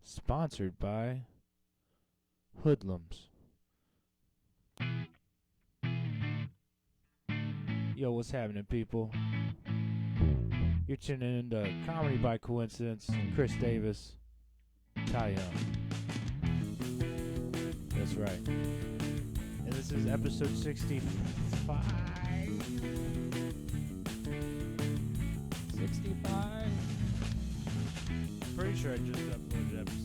Sponsored by Hoodlums. Yo, what's happening, people? You're tuning in to Comedy by Coincidence. Chris Davis, Ty Young. That's right. And this is episode 65. 65? Pretty sure I just uploaded episode.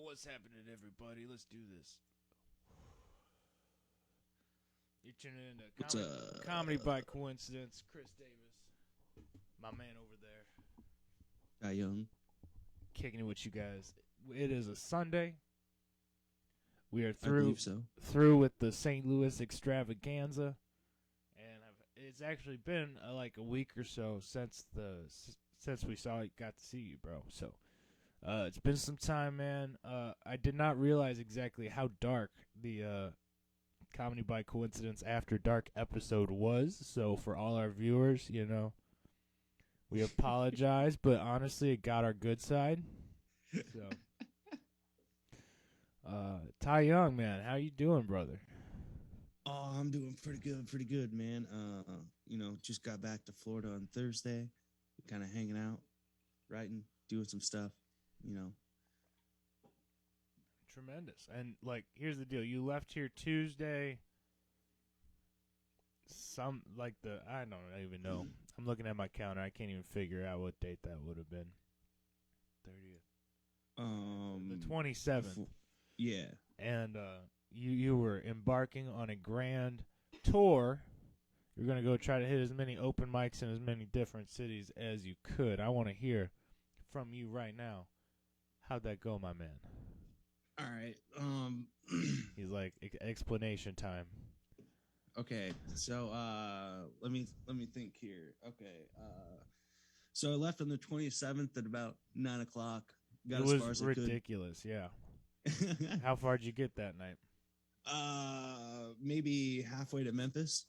What's happening, everybody? Let's do this. You're tuning in to Comedy by Coincidence. Chris Davis, my man over there. Ty Young. Kicking it with you guys. It is a Sunday. We are through with the St. Louis extravaganza. And it's actually been like a week or so since we got to see you, bro. So it's been some time, man. I did not realize exactly how dark the Comedy by Coincidence After Dark episode was. So for all our viewers, we apologize, but honestly, it got our good side. So, Ty Young, man, how you doing, brother? Oh, I'm doing pretty good, man. Just got back to Florida on Thursday, kind of hanging out, writing, doing some stuff. Tremendous. And here's the deal: you left here Tuesday. I don't even know. I'm looking at my calendar. I can't even figure out what date that would have been. 30th. The 27th. Yeah. And you were embarking on a grand tour. You're gonna go try to hit as many open mics in as many different cities as you could. I want to hear from you right now. How'd that go, my man? All right. He's like, explanation time. Okay. So let me think here. Okay. So I left on the 27th at about 9:00. Got it as was far as ridiculous, yeah. How far did you get that night? Maybe halfway to Memphis.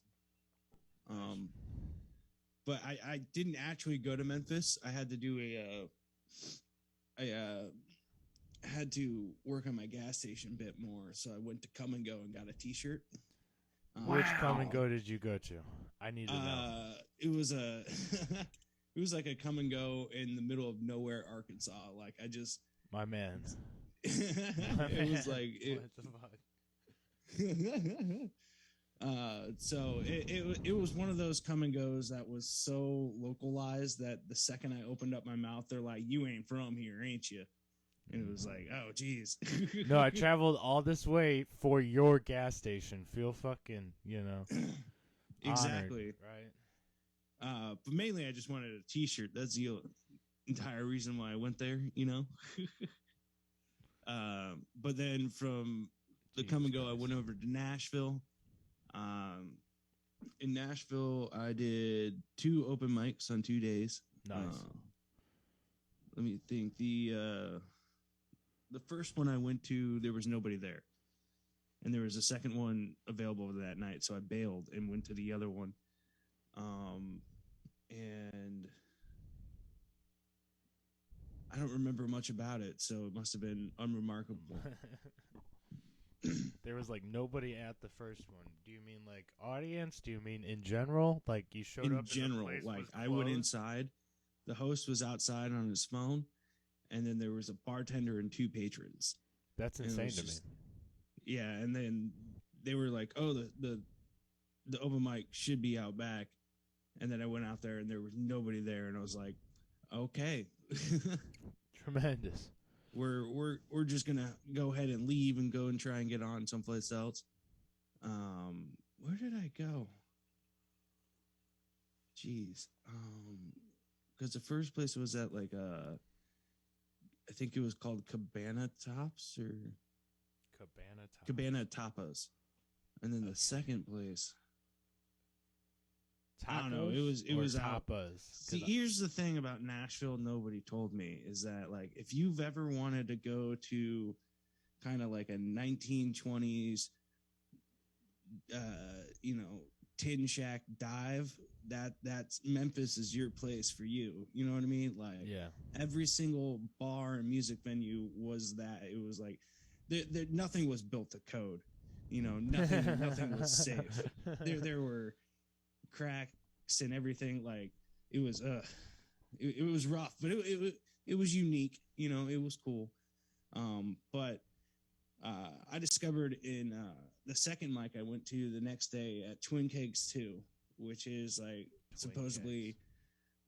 But I didn't actually go to Memphis. I had to do I had to work on my gas station a bit more, so I went to Come and Go and got a T-shirt. Which Come and Go did you go to? I need to know. It was it was like a Come and Go in the middle of nowhere, Arkansas. My man. It was like what the fuck? So it was one of those come and goes that was so localized that the second I opened up my mouth, they're like, "You ain't from here, ain't you?" And it was like, "Oh, geez." No, I traveled all this way for your gas station. Feel fucking, exactly honored, right? But mainly, I just wanted a T-shirt. That's the entire reason why I went there. But then from the Come and Go, I went over to Nashville. In Nashville, I did 2 open mics on 2 days. Nice. Let me think. The first one I went to, there was nobody there. And there was a second one available that night, so I bailed and went to the other one. And I don't remember much about it, so it must have been unremarkable. There was like nobody at the first one. Do you mean like audience? Do you mean in general? Like you showed up In general, and the place like was I went closed? inside, the host was outside on his phone, and then there was a bartender and 2 patrons. That's insane to me. Yeah, and then they were like, "Oh, the open mic should be out back," and then I went out there and there was nobody there, and I was like, "Okay." Tremendous. We're just gonna go ahead and leave and go and try and get on someplace else. Where did I go? Jeez. Because the first place was at like I think it was called Cabana Tops or Cabana Tapas, and then the second place. Tacos, I don't know. It was tapas. See, here's the thing about Nashville. Nobody told me is that like if you've ever wanted to go to kind of like a 1920s, tin shack dive, that's Memphis is your place for you. You know what I mean? Like, yeah, every single bar and music venue was that. It was like nothing was built to code. Nothing was safe. There were cracks and everything. Like it was it was rough, but it was unique. It was cool. But I discovered in the second mic I went to the next day at Twin Cakes 2, which is like supposedly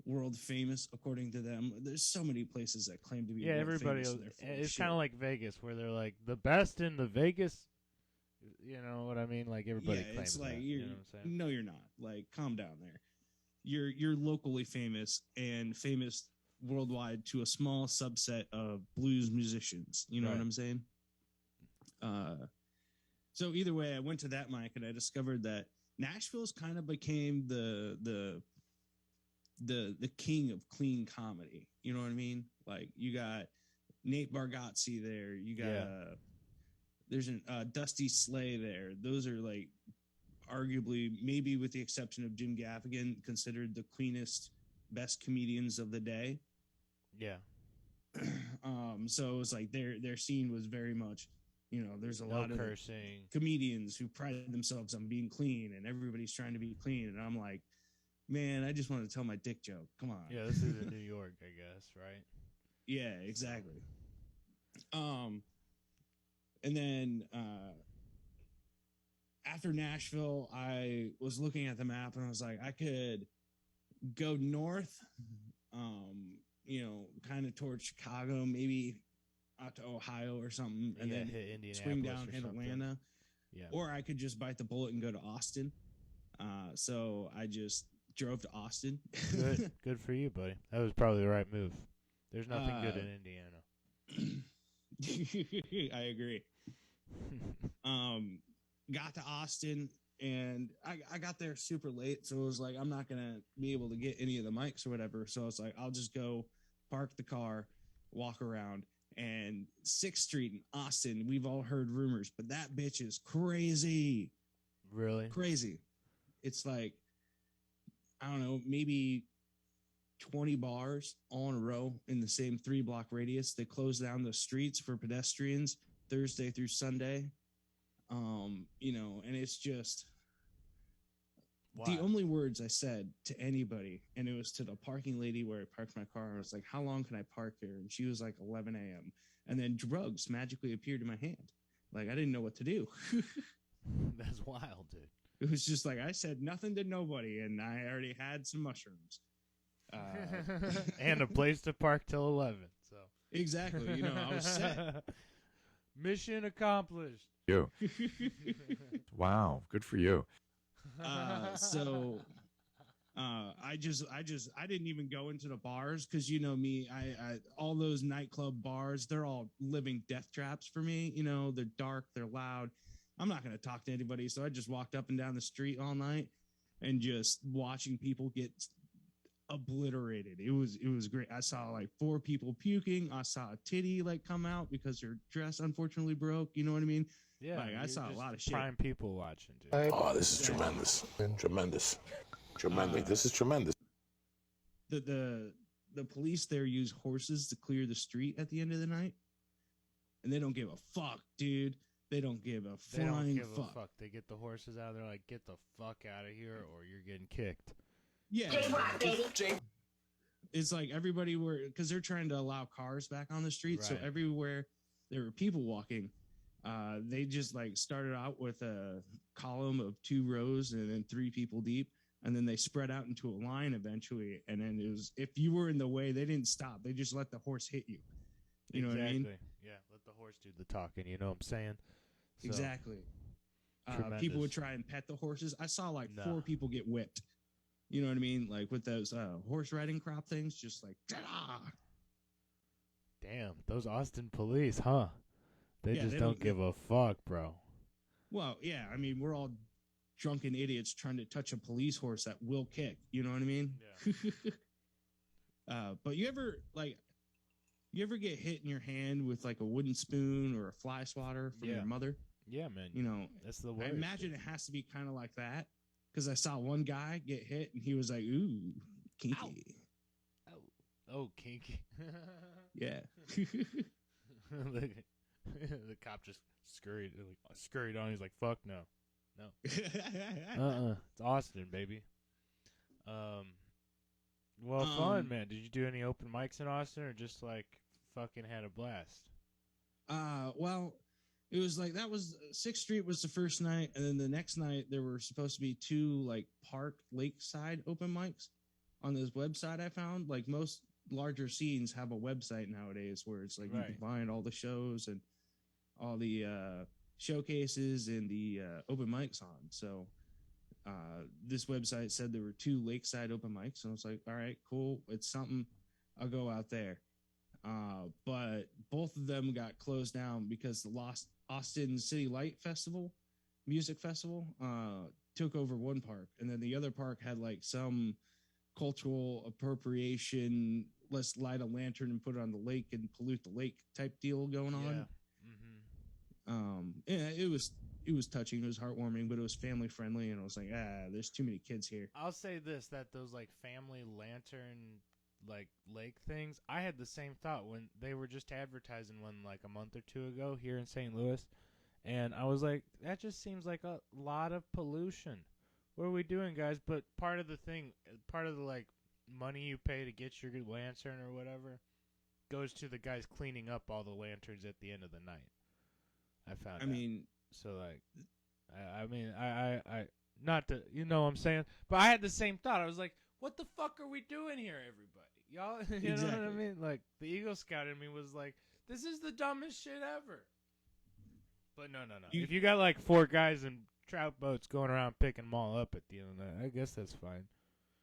world famous according to them. There's so many places that claim to be world everybody famous. It's kind of like Vegas where they're like the best in the Vegas. You know what I mean? Like everybody claims it's like that. You know what I'm saying? No, you're not. Like, calm down there. You're locally famous and famous worldwide to a small subset of blues musicians. You know what I'm saying? So either way, I went to that mic and I discovered that Nashville's kind of became the king of clean comedy. You know what I mean? Like you got Nate Bargatze there. You got there's a Dusty Slay there. Those are like arguably, maybe with the exception of Jim Gaffigan, considered the cleanest, best comedians of the day. Yeah. So it was like their scene was very much, there's a lot of cursing comedians who pride themselves on being clean, and everybody's trying to be clean. And I'm like, man, I just want to tell my dick joke. Come on. Yeah, this is in New York, I guess, right? Yeah, exactly. And then after Nashville, I was looking at the map and I was like, I could go north, kind of towards Chicago, maybe out to Ohio or something, and then hit swing down, hit Atlanta. Yeah. Or I could just bite the bullet and go to Austin. So I just drove to Austin. Good for you, buddy. That was probably the right move. There's nothing good in Indiana. I agree. Got to Austin, and I got there super late, so it was like, I'm not gonna be able to get any of the mics or whatever. So I was like, I'll just go park the car, walk around. And 6th Street in Austin, we've all heard rumors, but that bitch is crazy. Really? Crazy. It's like, I don't know, maybe 20 bars all in a row in the same 3-block radius. They close down the streets for pedestrians Thursday through Sunday. And it's just the only words I said to anybody, and it was to the parking lady where I parked my car. I was like, how long can I park here? And she was like 11 a.m. And then drugs magically appeared in my hand. Like, I didn't know what to do. That's wild, dude. It was just like, I said nothing to nobody, and I already had some mushrooms. And a place to park till 11. So exactly. I was set. Mission accomplished. You. Wow. Good for you. So I didn't even go into the bars because me, I all those nightclub bars, they're all living death traps for me. They're dark, they're loud. I'm not going to talk to anybody. So I just walked up and down the street all night and just watching people get obliterated. It was great. I saw like 4 people puking. I saw a titty like come out because her dress unfortunately broke. You know what I mean? Yeah, like I saw a lot of shit. Prime people watching, dude. Oh, this is tremendous. Tremendous. This is tremendous. The the police there use horses to clear the street at the end of the night, and they don't give a fuck, dude. They don't give a flying fuck. They get the horses out. They're like, get the fuck out of here, or you're getting kicked. Yeah, it's like everybody because they're trying to allow cars back on the street. Right. So everywhere there were people walking, they just like started out with a column of 2 rows and then 3 people deep. And then they spread out into a line eventually. And then it was, if you were in the way, they didn't stop. They just let the horse hit you. You know what I mean? Yeah, let the horse do the talking. You know what I'm saying? So, exactly. People would try and pet the horses. I saw like 4 people get whipped. You know what I mean? Like with those horse riding crop things, just like, ta-da! Damn, those Austin police, huh? They just don't give a fuck, bro. Well, yeah. I mean, we're all drunken idiots trying to touch a police horse that will kick. You know what I mean? Yeah. But you ever get hit in your hand with like a wooden spoon or a fly swatter from your mother? Yeah, man. You know, that's the worst. I imagine it has to be kind of like that because I saw one guy get hit and he was like, "Ooh, kinky." Ow. Oh, kinky. Yeah. The cop just scurried on. He's like, "Fuck no." No. It's Austin, baby. Well, fun, man. Did you do any open mics in Austin or just like fucking had a blast? Well, it was like that was 6th Street was the first night, and then the next night there were supposed to be 2 like park lakeside open mics on this website I found. Like most larger scenes have a website nowadays where it's like you can find all the shows and all the showcases and the open mics on. So this website said there were 2 lakeside open mics, and I was like, all right, cool, it's something, I'll go out there. But both of them got closed down because the Austin City Light Festival, music festival, took over one park, and then the other park had like some cultural appropriation, let's light a lantern and put it on the lake and pollute the lake type deal going on. Yeah. Yeah, it was touching. It was heartwarming, but it was family friendly, and I was like, there's too many kids here. I'll say this: that those like family lantern like lake things, I had the same thought when they were just advertising one like a month or 2 ago here in St. Louis, and I was like, that just seems like a lot of pollution. What are we doing, guys? But part of the like money you pay to get your lantern or whatever goes to the guys cleaning up all the lanterns at the end of the night. I mean, so like, I not to, you know what I'm saying, but I had the same thought. I was like, what the fuck are we doing here, everybody? Y'all, you know what I mean? Like, the Eagle Scout in me was like, this is the dumbest shit ever. But no. If you got like 4 guys in trout boats going around picking them all up at the end of the night, I guess that's fine.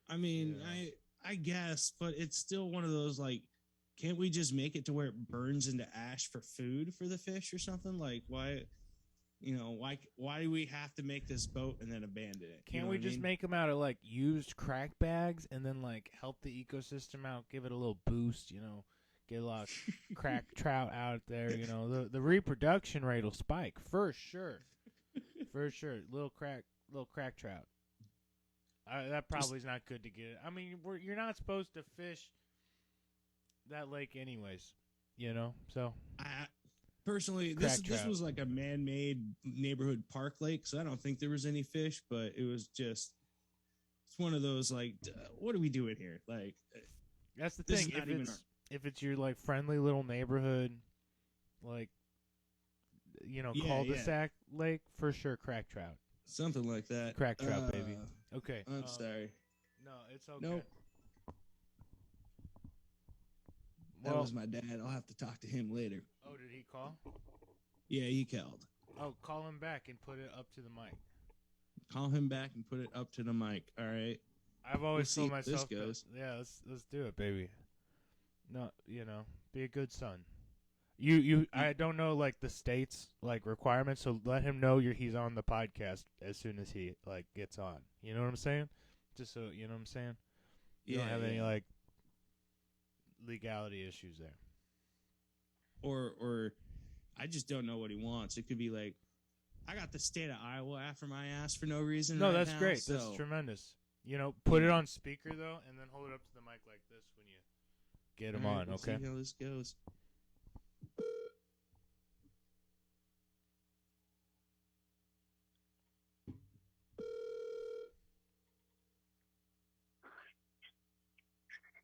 I mean, yeah. I guess, but it's still one of those like, can't we just make it to where it burns into ash for food for the fish or something? Like, why do we have to make this boat and then abandon it? Can't we just make them out of like used crack bags and then like help the ecosystem out, give it a little boost, you know, get a lot of crack trout out there, you know, the reproduction rate will spike for sure. For sure. Little crack trout. That probably is not good to get it. I mean, you're not supposed to fish that lake anyways, you know. So personally, this was like a man-made neighborhood park lake, so I don't think there was any fish, but it was just, it's one of those like, what are we doing here? Like, that's the thing. If it's your like friendly little neighborhood, like, you know, cul-de-sac lake, for sure, crack trout, something like that. Crack trout, baby. Okay, I'm sorry. No, it's okay. Nope. That was my dad. I'll have to talk to him later. Oh, did he call? Yeah, he called. Oh, call him back and put it up to the mic. Call him back and put it up to the mic. All right. I've always told myself, this goes. Let's do it, baby. No, you know, be a good son. You I don't know like the state's like requirements, so let him know he's on the podcast as soon as he like gets on. You know what I'm saying? Just so you know what I'm saying. You don't have any like legality issues there. Or I just don't know what he wants. It could be like, I got the state of Iowa after my ass for no reason. No, that's great. So. That's tremendous. You know, put it on speaker though, and then hold it up to the mic like this when you Get him on, we'll okay? See how this goes.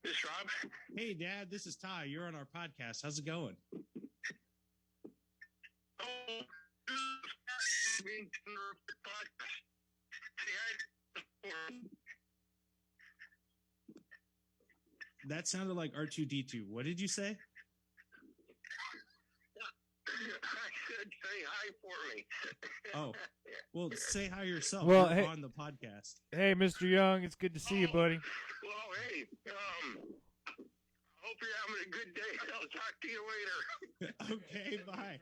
This is Rob. Hey, Dad, this is Ty. You're on our podcast. How's it going? Oh, That sounded like R2D2. What did you say? I said say hi for me. Oh, well, say hi yourself. Well, You're hey- on the podcast. Hey, Mr. Young, it's good to see you, buddy. Well, hey, hope you're having a good day. I'll talk to you later. Okay, bye.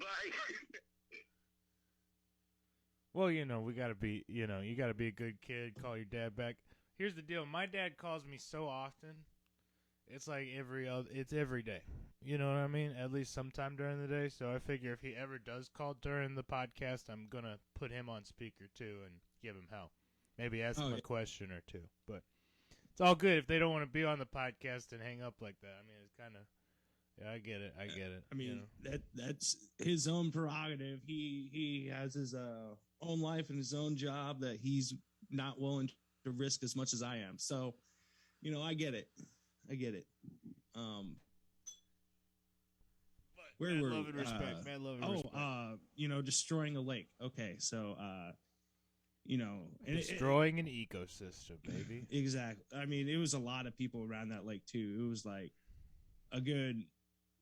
Bye. Well, we gotta be, you gotta be a good kid. Call your dad back. Here's the deal: my dad calls me so often. It's like it's every day. You know what I mean? At least sometime during the day. So I figure if he ever does call during the podcast, I'm gonna put him on speaker too and give him hell. Maybe ask him a question or two. But it's all good if they don't want to be on the podcast and hang up like that. I mean, it's kind of. Yeah, I get it. I mean, that's his own prerogative. He has his own life and his own job that he's not willing to risk as much as I am. So, I get it. Where mad were love and respect. Mad love and respect. Destroying a lake. Okay, so destroying an ecosystem, baby. Exactly. I mean, it was a lot of people around that lake too. It was like a good,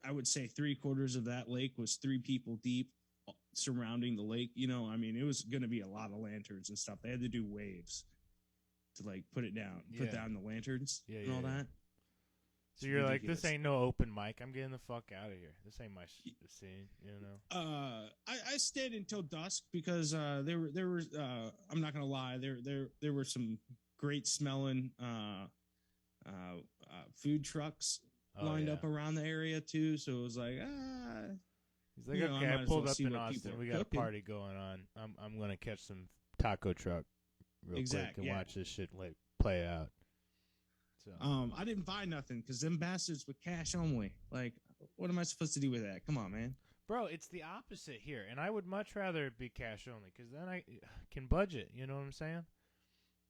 I would say 3/4 of that lake was 3 people deep surrounding the lake. I mean, it was going to be a lot of lanterns and stuff. They had to do waves to like put down the lanterns and all that. So you're like, this ain't no open mic. I'm getting the fuck out of here. This ain't my scene, I stayed until dusk because there were I'm not gonna lie, there were some great smelling food trucks lined up around the area too. So it was like he's like, okay, I pulled up in Austin. We got a party going on. I'm gonna catch some taco truck real quick and watch this shit play out. So. I didn't buy nothing because them bastards with cash only. Like, what am I supposed to do with that? Come on, man. Bro, it's the opposite here, and I would much rather it be cash only because then I can budget. You know what I'm saying?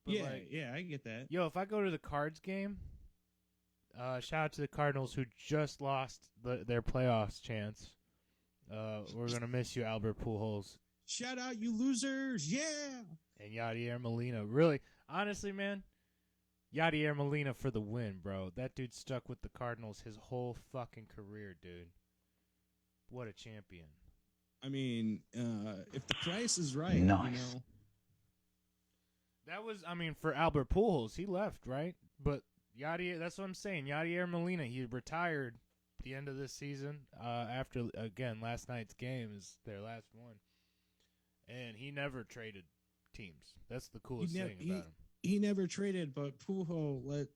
But I get that. Yo, if I go to the Cards game, shout out to the Cardinals who just lost their playoffs chance. We're gonna miss you, Albert Pujols. Shout out, you losers! Yeah. And Yadier Molina, really, honestly, man. Yadier Molina for the win, bro. That dude stuck with the Cardinals his whole fucking career, dude. What a champion. I mean, if the price is right, nice. That was, for Albert Pujols, he left, right? But Yadier, that's what I'm saying. Yadier Molina, he retired at the end of this season after, again, last night's game is their last one. And he never traded teams. That's the coolest thing about him. He never traded, but Pujols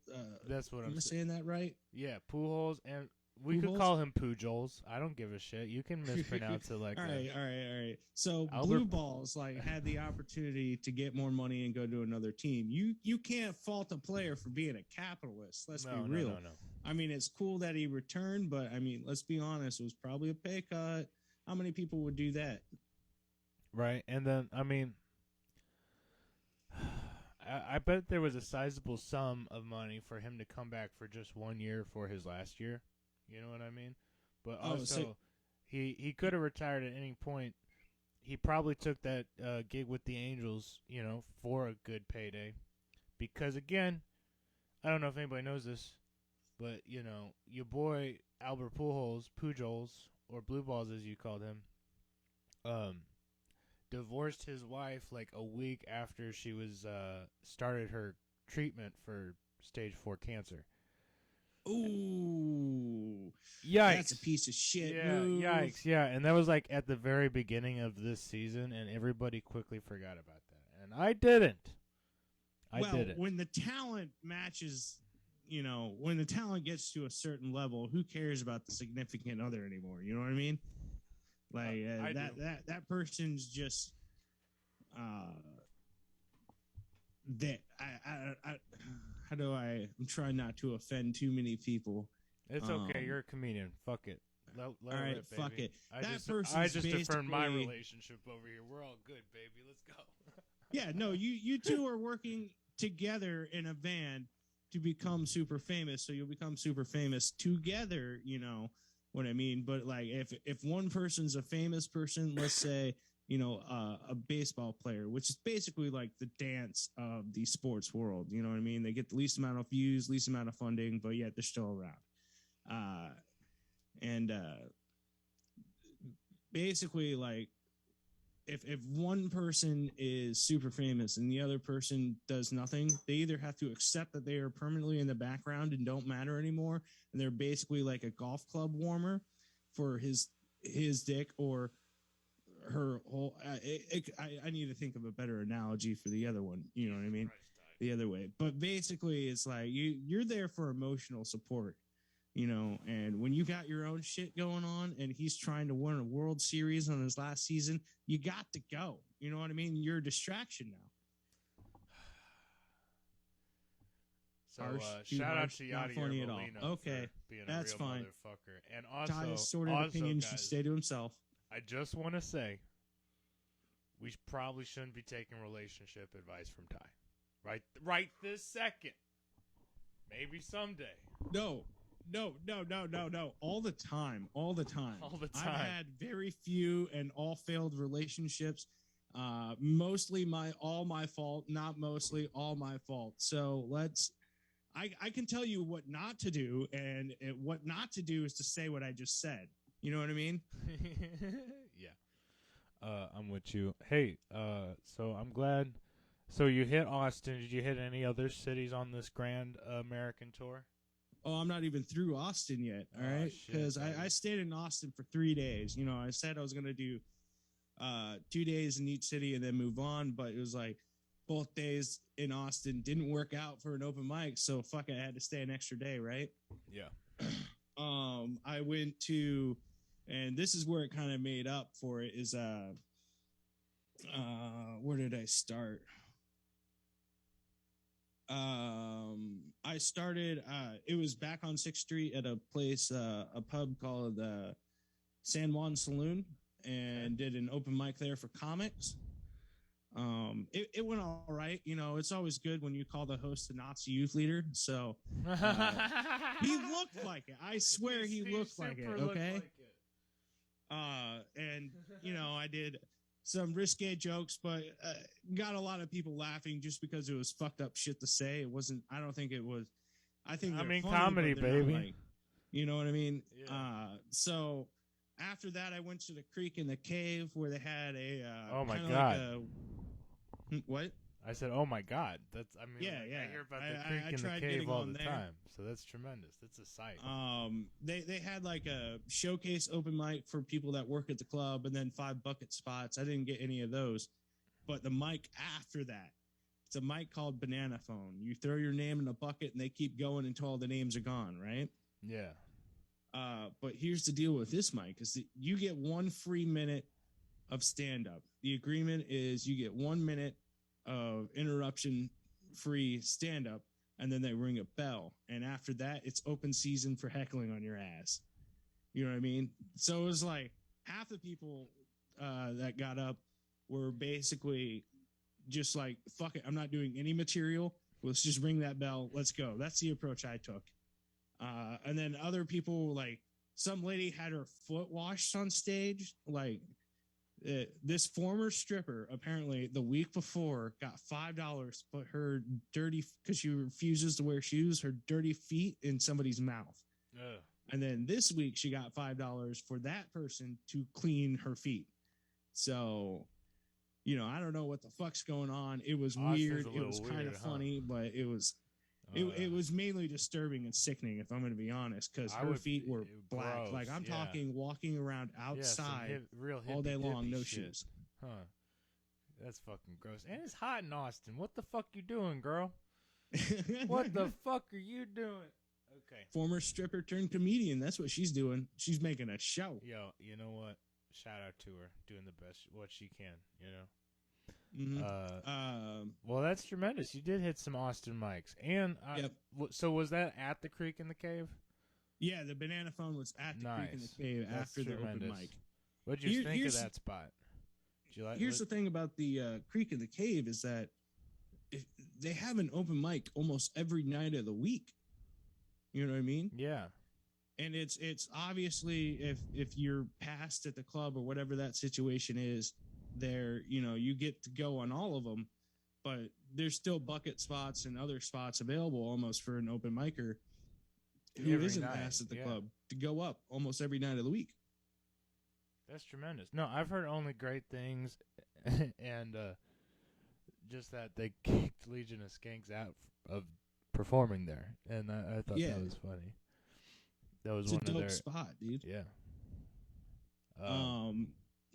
that's what I'm saying that right? Yeah, Pujols, and we could call him Pujols. I don't give a shit. You can mispronounce it like all right. So Albert... Blue Balls had the opportunity to get more money and go to another team. You can't fault a player for being a capitalist. Let's be real. No. I mean, it's cool that he returned, but I mean, let's be honest. It was probably a pay cut. How many people would do that? Right, and then I bet there was a sizable sum of money for him to come back for just 1 year for his last year. You know what I mean? But also, he could have retired at any point. He probably took that gig with the Angels, for a good payday. Because, again, I don't know if anybody knows this, but, your boy Albert Pujols, or Blue Balls as you called him, divorced his wife like a week after she was started her treatment for stage 4 cancer. Ooh, yikes! That's a piece of shit. Yeah, move. Yikes! Yeah, and that was like at the very beginning of this season, and everybody quickly forgot about that, and I didn't. When the talent matches, when the talent gets to a certain level, who cares about the significant other anymore? You know what I mean? Like that person's just that I'm trying not to offend too many people. It's okay. You're a comedian. Fuck it. Let all right, rip, fuck it. I just affirmed my relationship over here. We're all good, baby. Let's go. Yeah, no, you two are working together in a van to become super famous, so you'll become super famous together, you know what I mean? But like if one person's a famous person, let's say, you know, a baseball player, which is basically like the dance of the sports world, you know what I mean? They get the least amount of views, least amount of funding, but yet they're still around. And basically, like, if one person is super famous and the other person does nothing, they either have to accept that they are permanently in the background and don't matter anymore, and they're basically like a golf club warmer for his dick or her whole. I need to think of a better analogy for the other one. You know what I mean? The other way, but basically, it's like you're there for emotional support. You know, and when you got your own shit going on and he's trying to win a World Series on his last season, you got to go. You know what I mean? You're a distraction now. So shout out to Yadi Erbolino okay, being that's a real fine. Motherfucker. And also, Ty's sort of opinion should stay to himself. I just want to say, we probably shouldn't be taking relationship advice from Ty. Right this second. Maybe someday. No. All the time. I've had very few and all failed relationships. Mostly all my fault, not mostly all my fault. So I can tell you what not to do, and what not to do is to say what I just said. You know what I mean? Yeah. I'm with you. Hey, so I'm glad. So you hit Austin. Did you hit any other cities on this grand American tour? Oh, I'm not even through Austin yet, all right? Because I stayed in Austin for 3 days. You know, I said I was going to do 2 days in each city and then move on, but it was like both days in Austin didn't work out for an open mic, so fuck it, I had to stay an extra day, right? Yeah. I went to, and this is where it kind of made up for it, is where did I start? I started, it was back on 6th Street at a place, a pub called San Juan Saloon, and did an open mic there for comics. It went all right. You know, it's always good when you call the host a Nazi youth leader. So he looked like it. I swear he looked like it. Okay. And you know, I did some risque jokes, but got a lot of people laughing just because it was fucked up shit to say. It wasn't. I don't think it was. I mean, funny, comedy, baby. like, you know what I mean? Yeah. So after that, I went to the creek in the cave where they had a. Oh my god! What? I said, "Oh my god!" That's. I mean, yeah. I hear about the creek in the cave all the time, so that's tremendous. That's a sight. They had like a showcase open mic for people that work at the club, and then 5 bucket spots. I didn't get any of those, but the mic after that, it's a mic called Banana Phone. You throw your name in a bucket, and they keep going until all the names are gone, right? Yeah. But here's the deal with this mic: is that you get 1 free minute of stand up. The agreement is you get 1 minute of interruption free stand up, and then they ring a bell, and after that it's open season for heckling on your ass. You know what I mean? So it was like half the people that got up were basically just like, fuck it, I'm not doing any material, let's just ring that bell, let's go. That's the approach I took. And then other people, like some lady had her foot washed on stage. Like this former stripper, apparently the week before, got $5 to put her dirty, because she refuses to wear shoes, her dirty feet in somebody's mouth. Ugh. And then this week she got $5 for that person to clean her feet. So, you know, I don't know what the fuck's going on. It was weird. It was kind of funny, but it was it was mainly disturbing and sickening, if I'm going to be honest, because her feet were black. Gross, like I'm talking walking around outside all day long, no shoes. Huh. That's fucking gross. And it's hot in Austin. What the fuck you doing, girl? What the fuck are you doing? Okay. Former stripper turned comedian. That's what she's doing. She's making a show. Yo, you know what? Shout out to her, doing the best what she can, you know. Well, that's tremendous. You did hit some Austin mics, and Yep. So was that at the Creek in the Cave? Yeah, the Banana Phone was at the Creek in the Cave after the open mic. What'd you think of that spot? Did you like? Here's the thing about the Creek in the Cave is that they have an open mic almost every night of the week. You know what I mean? Yeah. And it's obviously if you're passed at the club or whatever that situation is, there you get to go on all of them, but there's still bucket spots and other spots available almost for an open micer who isn't passed at the club to go up almost every night of the week. That's tremendous. No, I've heard only great things, and just that they kicked Legion of Skanks out of performing there, and I thought that was funny. That was it's one a of dope spot, dude. Yeah.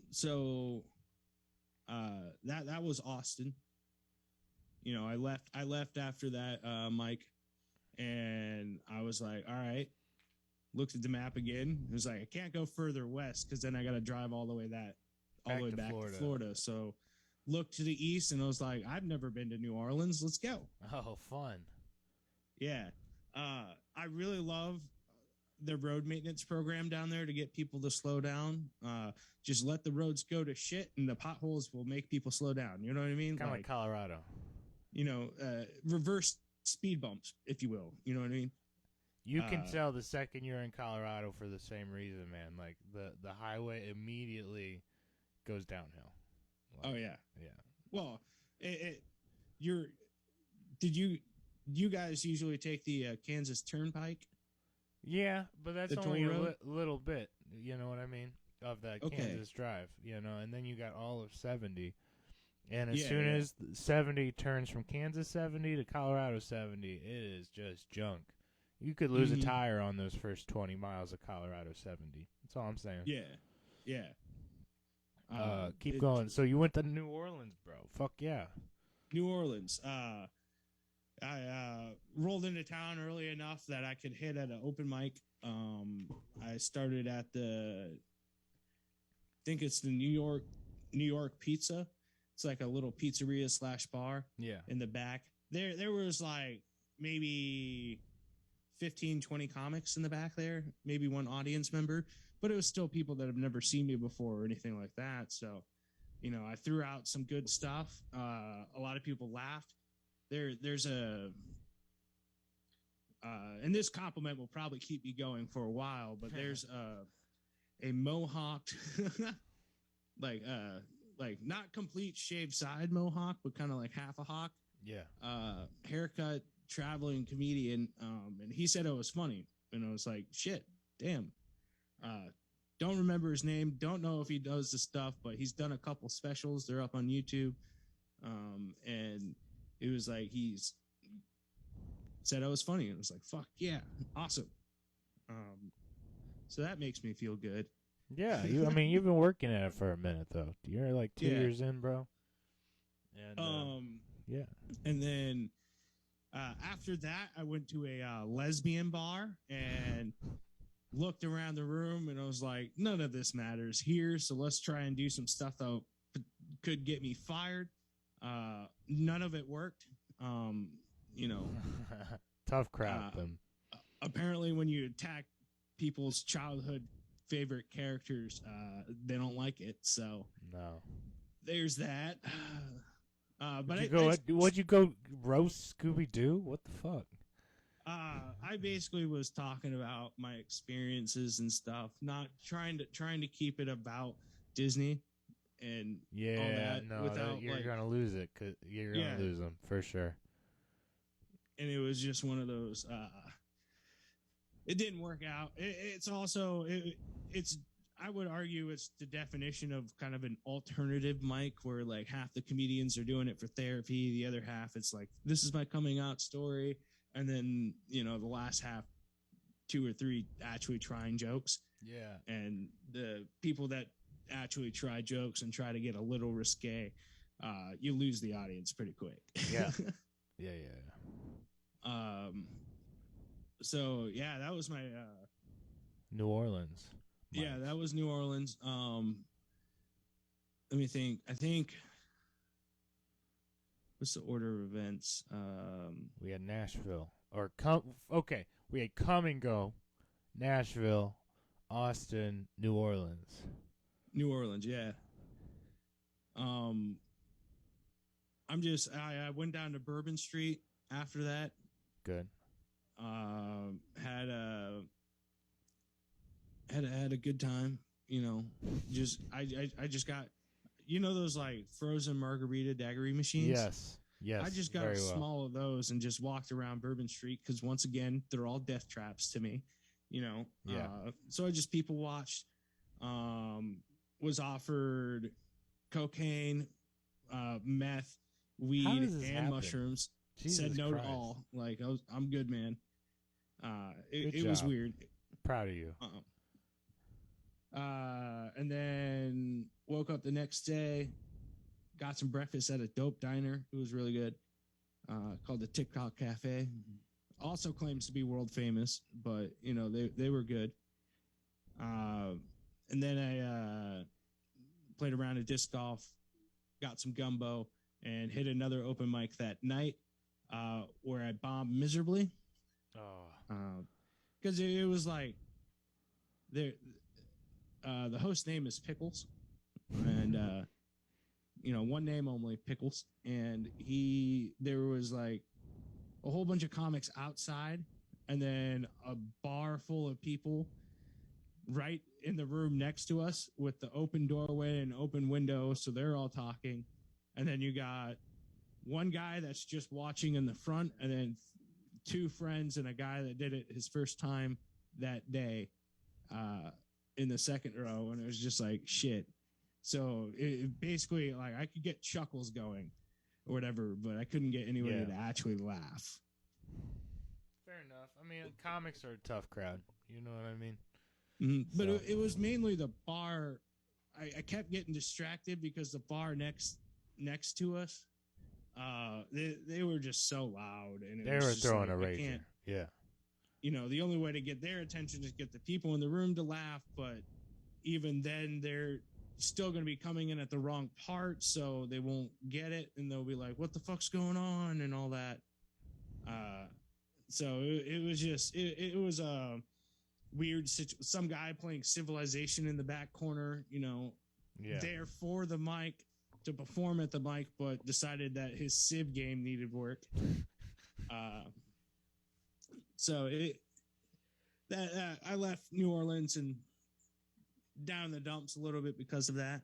So that was Austin. I left after that, Mike, and I was like, all right. Looked at the map again. It was like, I can't go further west because then I got to drive all the way back to Florida. So looked to the east and I was like, I've never been to New Orleans. Let's go. Oh, fun. Yeah. I really love the road maintenance program down there to get people to slow down. Just let the roads go to shit and the potholes will make people slow down. You know what I mean? Kind of like Colorado. Reverse speed bumps, if you will. You know what I mean? You can tell the second you're in Colorado for the same reason, man. Like the highway immediately goes downhill. Like, oh yeah, yeah. Well, you guys usually take the Kansas Turnpike? Yeah, but that's only a little bit. You know what I mean? Of that Kansas drive, and then you got all of 70. And as soon as 70 turns from Kansas 70 to Colorado 70, it is just junk. You could lose a tire on those first 20 miles of Colorado 70. That's all I'm saying. Yeah. Keep going. So you went to New Orleans, bro. Fuck yeah. New Orleans. I rolled into town early enough that I could hit at an open mic. I started at I think it's the New York Pizza. It's like a little pizzeria / bar. Yeah. In the back. There was like maybe 15, 20 comics in the back there, maybe one audience member, but it was still people that have never seen me before or anything like that. So, I threw out some good stuff. A lot of people laughed. There's and this compliment will probably keep me going for a while, but there's a mohawked, like not complete shaved side mohawk, but kind of like half a hawk. Yeah. Haircut traveling comedian, and he said it was funny, and I was like, shit, damn. Don't remember his name, don't know if he does the stuff, but he's done a couple specials. They're up on YouTube, and it was like he's said I was funny, and I was like, fuck yeah, awesome. So that makes me feel good. Yeah, you've been working at it for a minute though. You're like 2 years in, bro. And yeah, and then after that, I went to a lesbian bar and looked around the room, and I was like, none of this matters here, so let's try and do some stuff that could get me fired. None of it worked. Tough crap. Apparently, when you attack people's childhood favorite characters, they don't like it. So no, there's that. But what'd you go roast Scooby-Doo? What the fuck? I basically was talking about my experiences and stuff, not trying to keep it about Disney and all that. No, you're gonna lose it. Cause you're gonna lose them for sure. And it was just one of those. It didn't work out. It's also it's. I would argue it's the definition of kind of an alternative mic where like half the comedians are doing it for therapy. The other half, it's like, this is my coming out story. And then, the last half, 2 or 3 actually trying jokes. Yeah. And the people that actually try jokes and try to get a little risque, you lose the audience pretty quick. Yeah. Yeah. So yeah, that was my, New Orleans. Yeah, that was New Orleans. Let me think. I think what's the order of events? We had Nashville. We had Come and Go, Nashville, Austin, New Orleans. New Orleans, yeah. I went down to Bourbon Street after that. Good. Had a good time, you know. I just got, you know, those like frozen margarita daiquiri machines. Yes. I just got small of those and just walked around Bourbon Street because once again they're all death traps to me, you know. Yeah. So I just people watched. Was offered cocaine, meth, weed, and happen? Mushrooms. Jesus Said no Christ. to all. Like I'm good, man. Good It was job. weird. Proud of you. And then woke up the next day, got some breakfast at a dope diner. It was really good. Called the TikTok Cafe. Also claims to be world famous, but you know they were good. And then I played around at disc golf, got some gumbo, and hit another open mic that night where I bombed miserably. Because it was like the host name is Pickles, and you know, one name only, Pickles, and there was like a whole bunch of comics outside, and then a bar full of people right in the room next to us with the open doorway and open window, so they're all talking, and then you got one guy that's just watching in the front, and then two friends and a guy that did it his first time that day in the second row, and it was just like shit. So it basically, like, I could get chuckles going or whatever, but I couldn't get anybody to actually laugh. Fair enough. I mean, comics are a tough crowd. You know what I mean? Mm-hmm. But it was mainly the bar. I kept getting distracted because the bar next to us, they were just so loud, and they were throwing a rager. Yeah. You know, the only way to get their attention is get the people in the room to laugh, but even then, they're still going to be coming in at the wrong part, so they won't get it, and they'll be like, "What the fuck's going on?" and all that. So it was just it was a weird situation. Some guy playing Civilization in the back corner, you know, there for the mic to perform at the mic, but decided that his Civ game needed work. So I left New Orleans and down in the dumps a little bit because of that.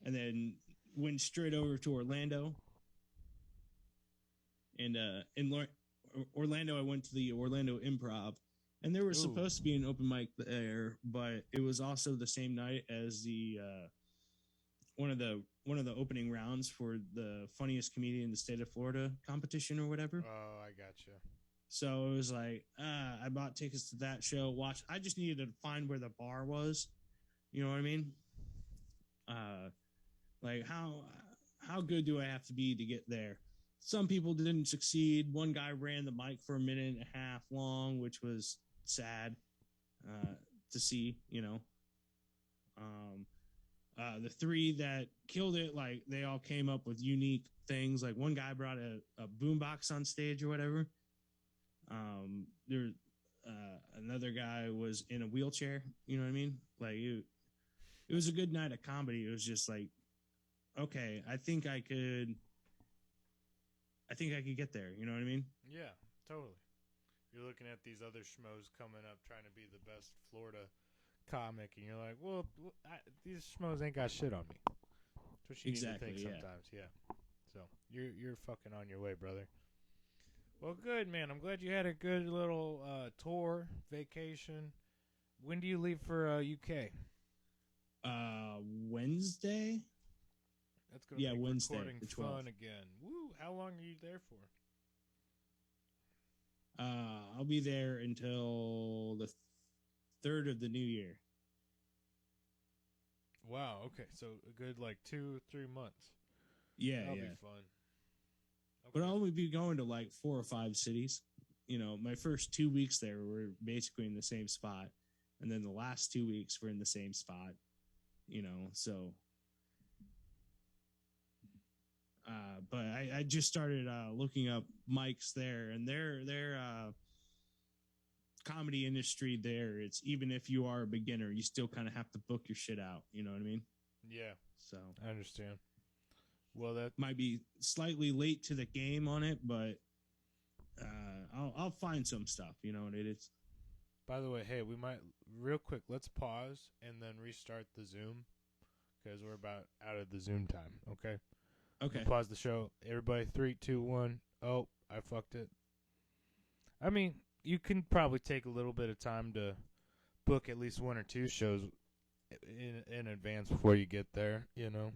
And then went straight over to Orlando. And in Orlando, I went to the Orlando Improv, and there was supposed to be an open mic there, but it was also the same night as the one of the opening rounds for the funniest comedian in the state of Florida competition or whatever. Oh, I gotcha. So it was like, I bought tickets to that show. I just needed to find where the bar was. You know what I mean? Like how good do I have to be to get there? Some people didn't succeed. One guy ran the mic for a minute and a half long, which was sad to see, you know. The three that killed it, like, they all came up with unique things. Like, one guy brought a boombox on stage or whatever. Another guy was in a wheelchair. You know what I mean? Like, it was a good night of comedy. It was just like, okay, I think I could get there. You know what I mean? Yeah, totally. You're looking at these other schmoes coming up trying to be the best Florida comic, and you're like, well, these schmoes ain't got shit on me. That's what you need to think sometimes. Yeah. So you're fucking on your way, brother. Well, good, man. I'm glad you had a good little tour, vacation. When do you leave for UK? Wednesday. That's gonna make Wednesday, recording the 12th. fun again. Woo! How long are you there for? I'll be there until the 3rd of the new year. Wow. Okay, so a good 2-3 months. Yeah, That'll yeah. be fun. Okay. But I'll only be going to 4 or 5 cities. You know, my first 2 weeks there were basically in the same spot, and then the last 2 weeks were in the same spot. You know, so But I just started looking up mics there, and their comedy industry there. It's even if you are a beginner, you still kind of have to book your shit out. You know what I mean? Yeah. So I understand. Well, that might be slightly late to the game on it, but I'll find some stuff. You know what it is. By the way, hey, we might real quick. Let's pause and then restart the Zoom because we're about out of the Zoom time. Okay. Okay. We'll pause the show. Everybody, 3, 2, 1. Oh, I fucked it. I mean, you can probably take a little bit of time to book at least 1 or 2 shows in advance before you get there. You know.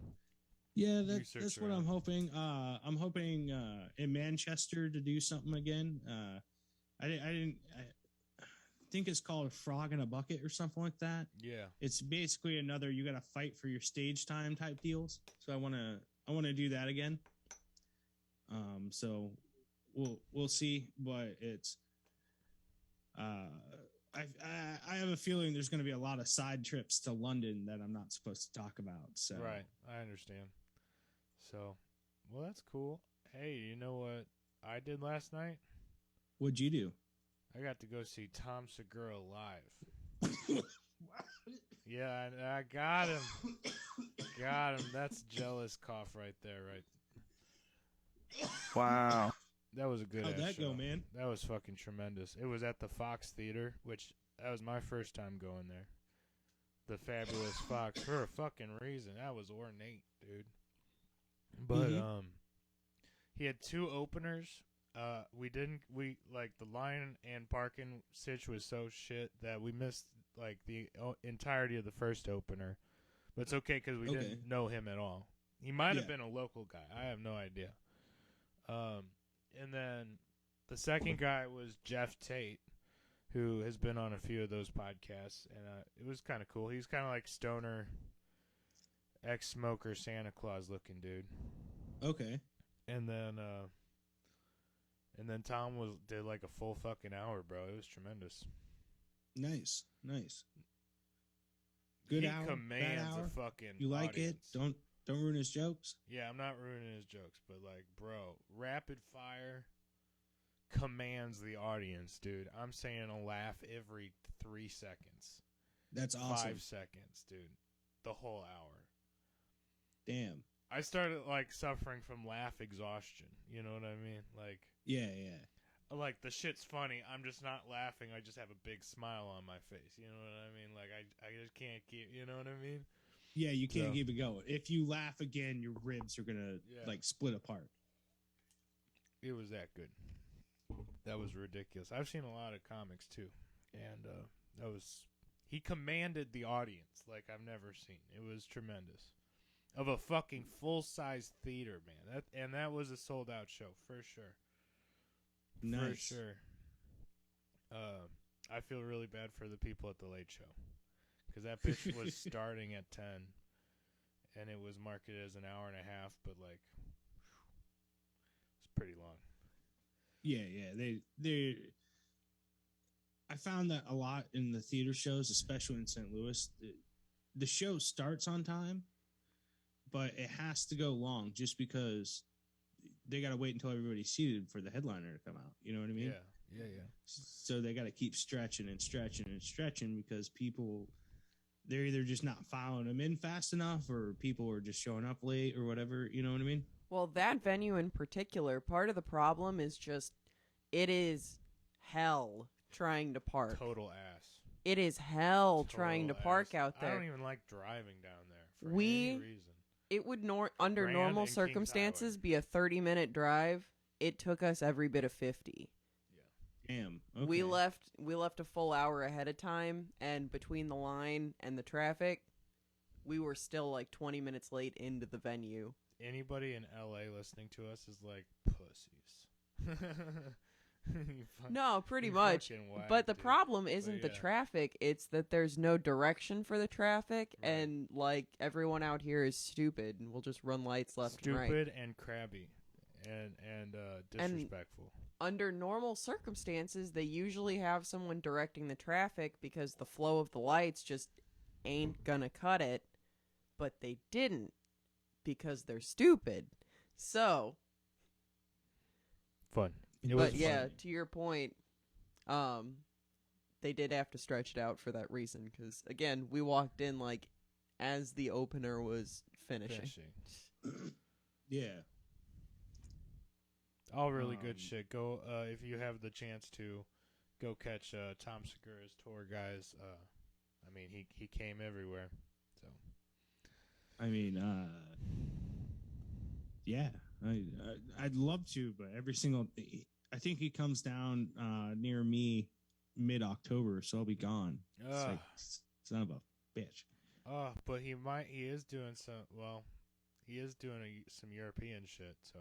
Yeah, that's what I'm hoping. I'm hoping in Manchester to do something again. I think it's called Frog in a Bucket or something like that. Yeah. It's basically another you got to fight for your stage time type deals. So I want to do that again. So we'll see, but it's I have a feeling there's going to be a lot of side trips to London that I'm not supposed to talk about. So Right, I understand. So, well, that's cool. Hey, you know what I did last night? What'd you do? I got to go see Tom Segura live. Yeah, I got him. Got him. That's jealous cough right there, right? Wow. That was a good How'd that show. go, man? That was fucking tremendous. It was at the Fox Theater, which that was my first time going there. The fabulous Fox for a fucking reason. That was ornate, dude. But he had 2 openers. We like the line and parking sitch was so shit that we missed like the entirety of the first opener. But it's okay because we didn't know him at all. He might have been a local guy. I have no idea. And then the second guy was Jeff Tate, who has been on a few of those podcasts, and it was kind of cool. He's kind of like stoner, ex-smoker, Santa Claus looking dude. Okay. And then Tom did like a full fucking hour, bro. It was tremendous. Nice. Good he hour. Commands bad hour. a fucking. You like audience. it? Don't ruin his jokes. Yeah, I'm not ruining his jokes, but like, bro, rapid fire commands the audience, dude. I'm saying a laugh every 3 seconds. That's awesome. 5 seconds, dude. The whole hour. Damn. I started like suffering from laugh exhaustion. You know what I mean? Like, yeah. Like the shit's funny. I'm just not laughing. I just have a big smile on my face. You know what I mean? Like I just can't keep. You know what I mean? Yeah, you can't keep it going. If you laugh again, your ribs are gonna like split apart. It was that good. That was ridiculous. I've seen a lot of comics too, and he commanded the audience like I've never seen. It was tremendous. Of a fucking full-size theater, man. That was a sold-out show for sure. Nice. For sure. I feel really bad for the people at the Late Show because that bitch was starting at 10, and it was marketed as an hour and a half, but like, it's pretty long. Yeah. They. I found that a lot in the theater shows, especially in St. Louis. The show starts on time, but it has to go long just because they got to wait until everybody's seated for the headliner to come out. You know what I mean? Yeah. So they got to keep stretching because people, they're either just not following them in fast enough or people are just showing up late or whatever. You know what I mean? Well, that venue in particular, part of the problem is just it is hell trying to park. Total ass. It is hell Total trying to ass. park out there. I don't even like driving down there for any reason. It would under Grand normal and Kings circumstances Highway. be a 30-minute drive. It took us every bit of 50. Yeah. Damn. Okay. We left a full hour ahead of time, and between the line and the traffic, we were still like 20 minutes late into the venue. Anybody in LA listening to us is like pussies. No, pretty much. But the problem isn't the traffic. It's that there's no direction for the traffic, Right. and like everyone out here is stupid and will just run lights left and right. Stupid and crabby and disrespectful. Under normal circumstances, they usually have someone directing the traffic because the flow of the lights just ain't gonna cut it. But they didn't because they're stupid. So, Fun. but yeah, to your point, they did have to stretch it out for that reason. Because again, we walked in like as the opener was finishing. Yeah. All really good shit. Go if you have the chance to go catch Tom Segura's tour, guys. I mean, he came everywhere. So, I mean, yeah, I'd love to, but every single, I think he comes down near me mid-October, so I'll be gone. It's like, son of a bitch. But he is doing some. Well, he is doing some European shit. So.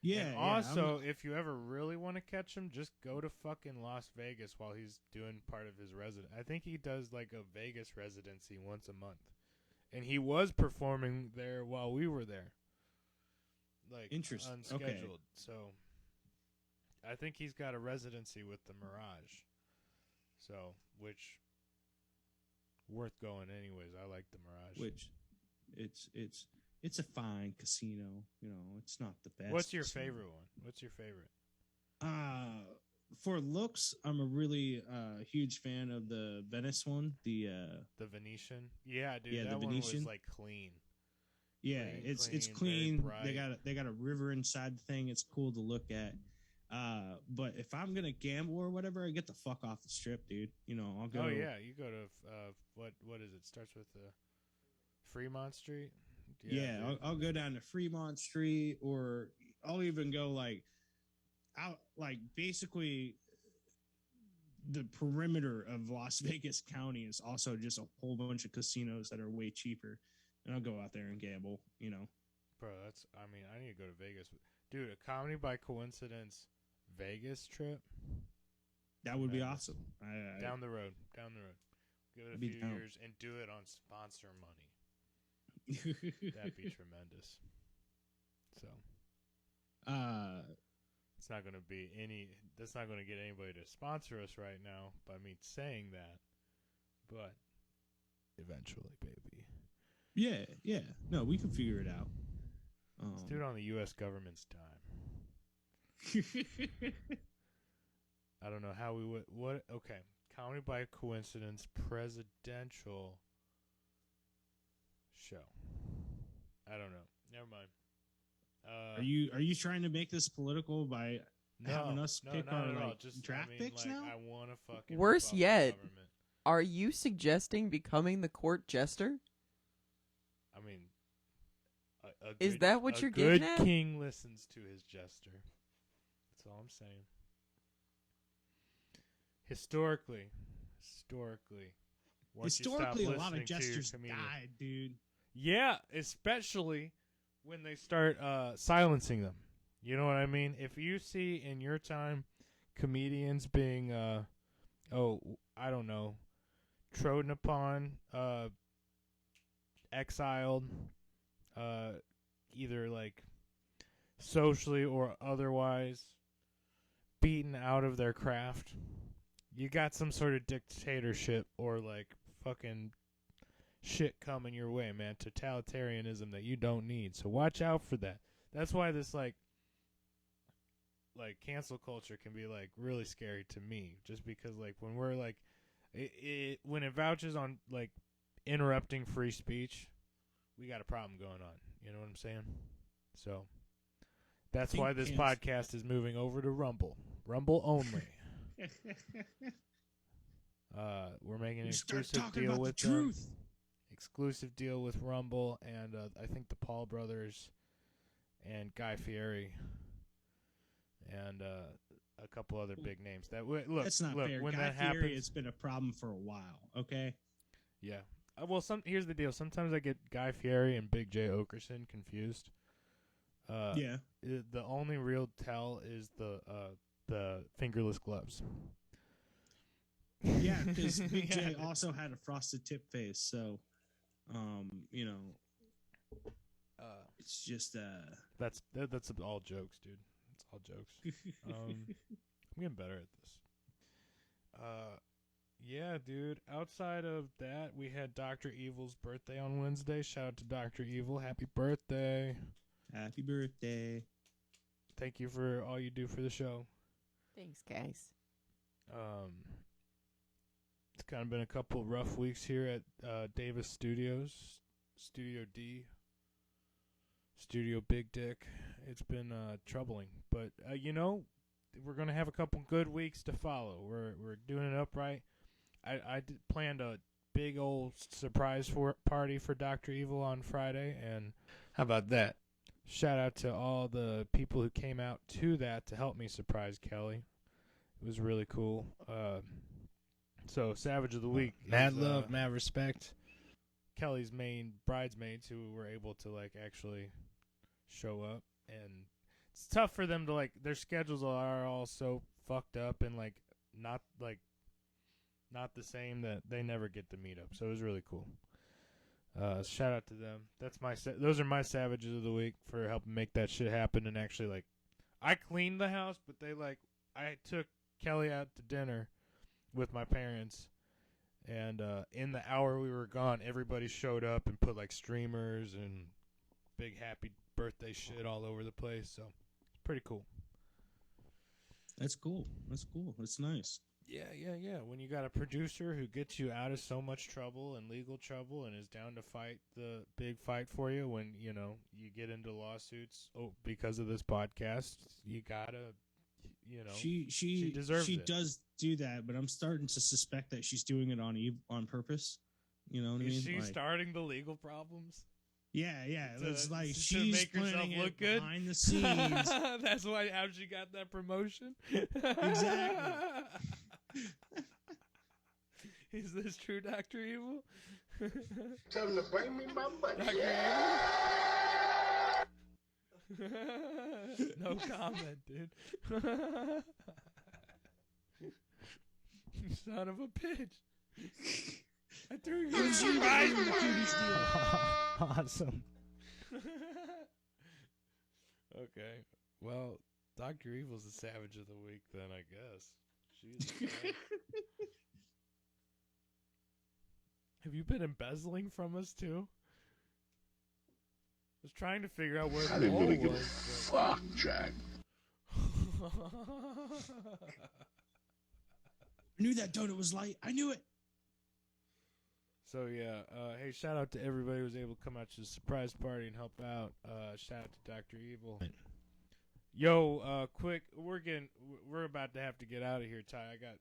Yeah. And also, if you ever really want to catch him, just go to fucking Las Vegas while he's doing part of his resident. I think he does like a Vegas residency once a month, and he was performing there while we were there, like unscheduled. Okay. So, I think he's got a residency with the Mirage. So, which worth going anyways. I like the Mirage. Which, it's a fine casino. You know, it's not the best. What's your favorite one? What's your favorite? For looks, I'm a really huge fan of the Venice one. The Venetian. Yeah, dude. Yeah, that the one Venetian was like clean. Yeah, it's clean. They got a river inside the thing. It's cool to look at. But if I'm gonna gamble or whatever, I get the fuck off the strip, dude. You know, I'll go. Oh yeah, you go to what is it? Starts with Fremont Street. Yeah, I'll go down to Fremont Street, or I'll even go like out, like basically the perimeter of Las Vegas County is also just a whole bunch of casinos that are way cheaper, and I'll go out there and gamble. You know, bro, I need to go to Vegas, dude. A Comedy by Coincidence Vegas trip. That would be awesome. Down the road. Give it a few years and do it on sponsor money. That'd be tremendous. So, it's not going to be that's not going to get anybody to sponsor us right now by me saying that, but eventually, baby. Yeah. No, we can figure it out. Let's do it on the U.S. government's dime. I don't know how we would. Okay. Comedy by Coincidence presidential show. I don't know. Never mind. Are you trying to make this political by having us pick our draft picks now? I want to fucking. Worse yet, are you suggesting becoming the court jester? I mean, is that what you're getting at? A good king listens to his jester. That's all I'm saying. Historically, a lot of jesters died, dude. Yeah, especially when they start silencing them. You know what I mean? If you see in your time comedians being, I don't know, trodden upon, exiled, either like socially or otherwise, beaten out of their craft, you got some sort of dictatorship or like fucking shit coming your way, man. Totalitarianism that you don't need. So watch out for that. That's why this like cancel culture can be like really scary to me, just because like when we're like when it vouches on like interrupting free speech, we got a problem going on. You know what I'm saying? So that's why this podcast is moving over to Rumble only. We're making an exclusive deal with exclusive deal with Rumble, and I think the Paul brothers and Guy Fieri and a couple other big names. That's not fair. When Guy that Fieri happens, it's been a problem for a while. Okay. Yeah. Well, here's the deal. Sometimes I get Guy Fieri and Big J Okerson confused. Yeah. The only real tell is the fingerless gloves. Yeah, because Big J also had a frosted tip face, so you know, it's just that's all jokes, dude. It's all jokes. I'm getting better at this. Yeah, dude. Outside of that, we had Dr. Evil's birthday on Wednesday. Shout out to Dr. Evil. Happy birthday. Happy birthday. Thank you for all you do for the show. Thanks, guys. It's kind of been a couple of rough weeks here at Davis Studios, Studio D, Studio Big Dick. It's been troubling, but we're gonna have a couple good weeks to follow. We're doing it upright. I planned a big old surprise party for Dr. Evil on Friday, and how about that? Shout out to all the people who came out to that to help me surprise Kelly. It was really cool. So, Savage of the Week. Mad love, mad respect. Kelly's main bridesmaids who were able to, actually show up. And it's tough for them to, their schedules are all so fucked up and, not the same that they never get to meet up. So, it was really cool. Shout out to them. Those are my Savages of the Week for helping make that shit happen. And actually, I cleaned the house, but I took Kelly out to dinner with my parents, and in the hour we were gone, everybody showed up and put streamers and big happy birthday shit all over the place. So it's pretty cool. That's cool. That's nice. Yeah. When you got a producer who gets you out of so much trouble and legal trouble and is down to fight the big fight for you when you get into lawsuits because of this podcast, you gotta. She deserves it. She does do that, but I'm starting to suspect that she's doing it on purpose. You know what I mean? Is she starting the legal problems? Yeah. It's to she's make herself look good behind the scenes. That's how she got that promotion. Exactly. Is this true, Dr. Evil? Tell him to bring me my money. Dr. Evil? No comment, dude. Son of a bitch. I threw you a surprise party. Awesome. Okay. Well, Dr. Evil's the Savage of the Week then, I guess. She's Have you been embezzling from us too? I was trying to figure out where the hole was. Fuck, Jack. I knew that donut was light. I knew it. So yeah, hey, shout out to everybody who was able to come out to the surprise party and help out. Shout out to Dr. Evil. Yo, quick, we're about to have to get out of here, Ty. I got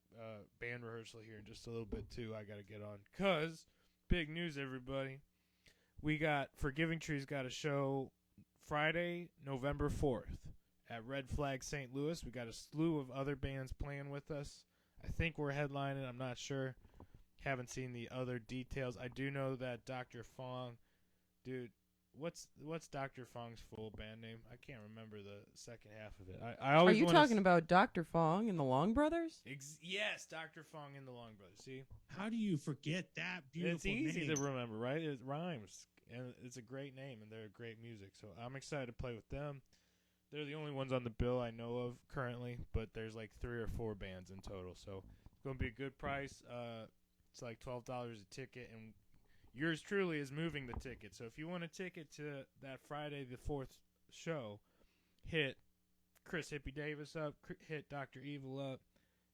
band rehearsal here in just a little bit too. I got to get on. Cause big news, everybody. We got Forgiving Tree's got a show Friday, November 4th at Red Flag St. Louis. We got a slew of other bands playing with us. I think we're headlining. I'm not sure. Haven't seen the other details. I do know that Dr. Fong, dude, what's Dr. Fong's full band name? I can't remember the second half of it. I always Are you talking about Dr. Fong and the Long Brothers? Yes, Dr. Fong and the Long Brothers. See? How do you forget that beautiful It's easy name? to remember, right? It rhymes. And it's a great name, and they're great music. So I'm excited to play with them. They're the only ones on the bill I know of currently, but there's 3 or 4 bands in total. So it's going to be a good price. It's $12 a ticket, and yours truly is moving the ticket. So if you want a ticket to that Friday the 4th show, hit Chris Hippie Davis up, hit Dr. Evil up,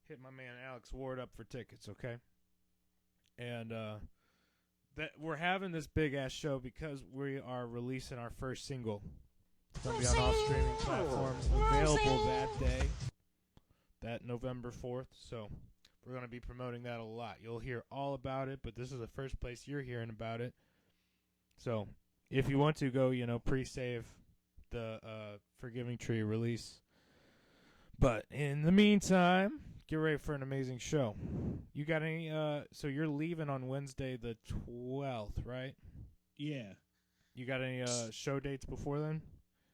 hit my man Alex Ward up for tickets, okay? And that we're having this big-ass show because we are releasing our first single. It's going to be on all streaming platforms, available that day, that November 4th. So we're going to be promoting that a lot. You'll hear all about it, but this is the first place you're hearing about it. So if you want to go, pre-save the Forgiving Tree release. But in the meantime, get ready for an amazing show. You got any, so you're leaving on Wednesday the 12th, right? Yeah. You got any show dates before then?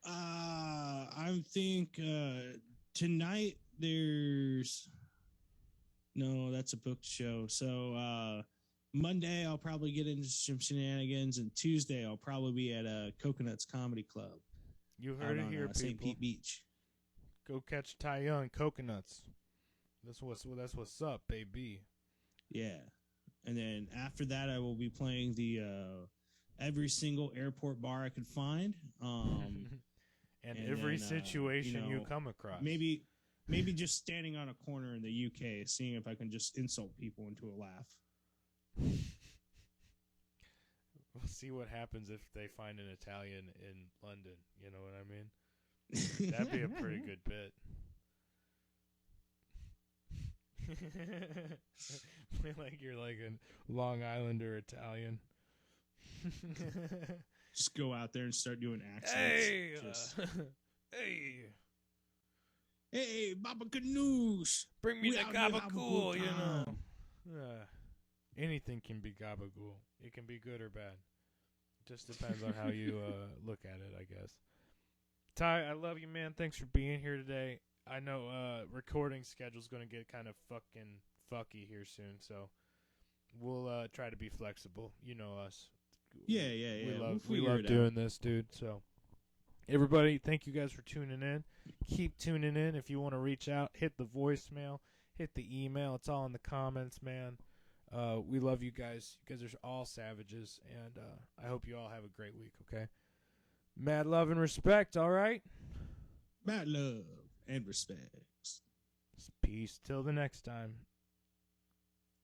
I think tonight there's... No, that's a booked show. So Monday I'll probably get into some shenanigans, and Tuesday I'll probably be at Coconuts Comedy Club. You heard it here, people. St. Pete Beach. Go catch Ty Young, Coconuts. That's what's up, baby. Yeah, and then after that I will be playing the every single airport bar I could find. and And every then, situation you come across. Maybe just standing on a corner in the UK, seeing if I can just insult people into a laugh. We'll see what happens if they find an Italian in London. You know what I mean? That'd be a pretty good bit. Like you're like a Long Islander Italian. Just go out there and start doing accents. Hey, hey, hey, Baba Ganoush, bring me we the out here, gabagool, you know. Gabagool Anything can be gabagool. It can be good or bad. Just depends on how you look at it, I guess. Ty, I love you, man. Thanks for being here today. I know recording schedule's going to get kind of fucking fucky here soon, so we'll try to be flexible. You know us. Yeah. We love doing this, dude. So, everybody, thank you guys for tuning in. Keep tuning in. If you want to reach out, hit the voicemail, hit the email. It's all in the comments, man. We love you guys. You guys are all savages, and I hope you all have a great week, okay? Mad love and respect, all right? Mad love and respect. Peace till the next time.